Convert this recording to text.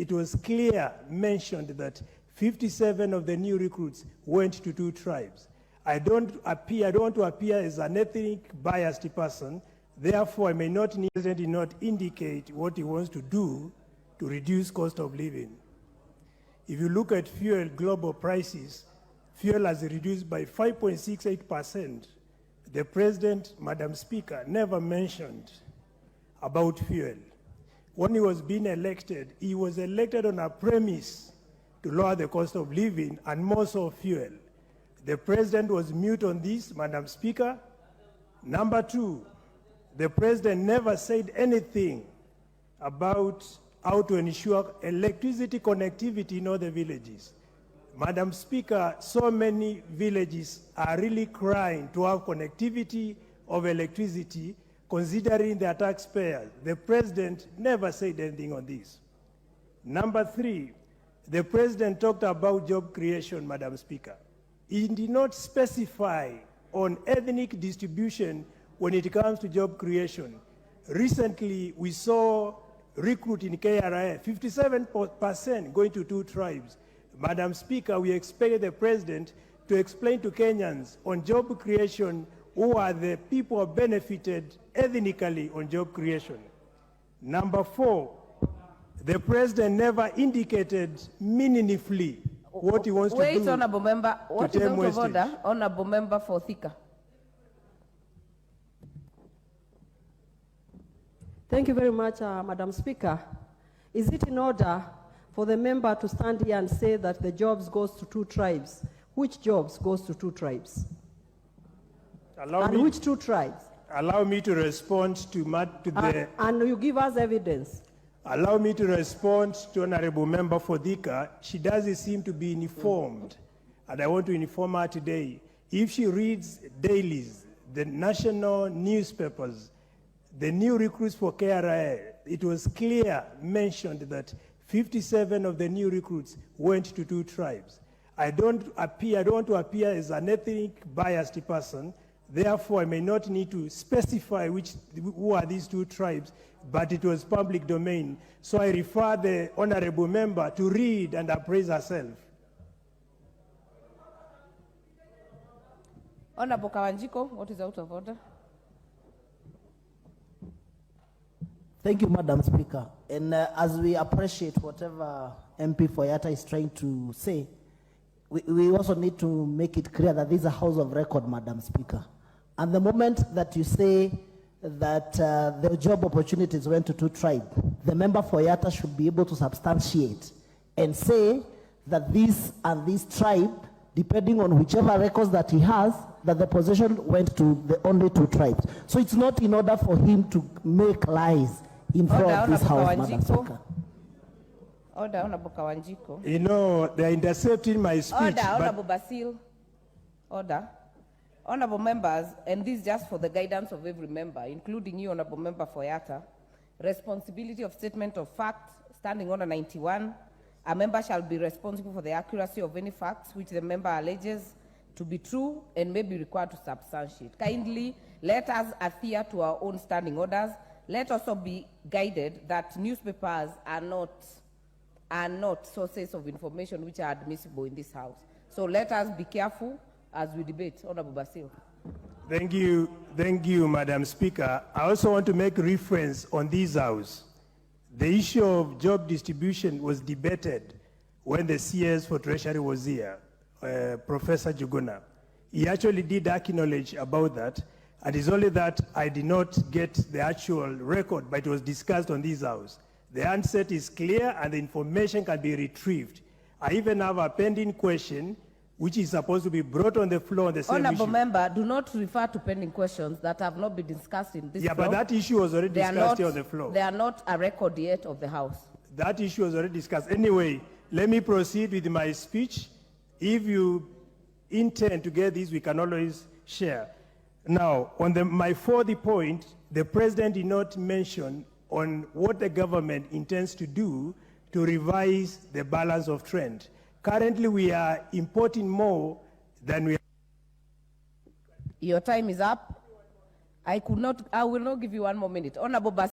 it was clear mentioned that 57 of the new recruits went to 2 tribes. I don't want to appear as an ethnic biased person. Therefore, I may not indicate what he wants to do to reduce cost of living. If you look at fuel global prices, fuel has reduced by 5.68%. The President, Madam Speaker, never mentioned about fuel. When he was being elected, he was elected on a premise to lower the cost of living and more so fuel. The President was mute on this, Madam Speaker. Number 2, the President never said anything about how to ensure electricity connectivity in all the villages. Madam Speaker, so many villages are really crying to have connectivity of electricity, considering their taxpayers. The President never said anything on this. Number 3, the President talked about job creation, Madam Speaker. He did not specify on ethnic distribution when it comes to job creation. Recently, we saw recruit in KRA, 57% going to 2 tribes. Madam Speaker, we expect the President to explain to Kenyans on job creation who are the people who benefited ethnically on job creation. Number 4, the President never indicated meaningfully what he wants to do. Wait, Honorable Member. What is out of order? Honorable Member for Thika. Thank you very much, Madam Speaker. Is it in order for the member to stand here and say that the jobs goes to 2 tribes? Which jobs goes to 2 tribes? Which 2 tribes? Allow me to respond to the... And you give us evidence. Allow me to respond to Honorable Member for Thika. She doesn't seem to be informed, and I want to inform her today. If she reads dailies, the national newspapers, the new recruits for KRA, it was clear mentioned that 57 of the new recruits went to 2 tribes. I don't want to appear as an ethnic biased person. Therefore, I may not need to specify who are these 2 tribes, but it was public domain. So I refer the honorable member to read and appraise herself. Honorable Kawanjiko, what is out of order? Thank you, Madam Speaker. And as we appreciate whatever MP Foyata is trying to say, we also need to make it clear that this is a house of record, Madam Speaker. And the moment that you say that the job opportunities went to 2 tribes, the member Foyata should be able to substantiate and say that this and this tribe, depending on whichever records that he has, that the position went to the only 2 tribes. So it's not in order for him to make lies in front of this house, Madam Speaker. Order, Honorable Kawanjiko. You know, they're intercepting my speech. Order, Honorable Basil. Order. Honorable members, and this just for the guidance of every member, including you, Honorable Member Foyata, responsibility of statement of facts, standing order 91. A member shall be responsible for the accuracy of any facts which the member alleges to be true and may be required to substantiate. Kindly let us adhere to our own standing orders. Let also be guided that newspapers are not sources of information which are admissible in this house. So let us be careful as we debate. Honorable Basil. Thank you, Madam Speaker. I also want to make reference on this house. The issue of job distribution was debated when the CS for Treasury was here, Professor Juguna. He actually did acknowledge about that, and it's only that I did not get the actual record, but it was discussed on this house. The answer is clear and the information can be retrieved. I even have a pending question which is supposed to be brought on the floor on the same Honorable issue. Member, do not refer to pending questions that have not been discussed in this floor. But that issue was already discussed here on the floor. They are not a record yet of the House. That issue was already discussed. Anyway, let me proceed with my speech. If you intend to get this, we can always share. Now, on my 4th point, the President did not mention on what the government intends to do to revise the balance of trade. Currently, we are importing more than we are. Your time is up. I will not give you 1 more minute. Honorable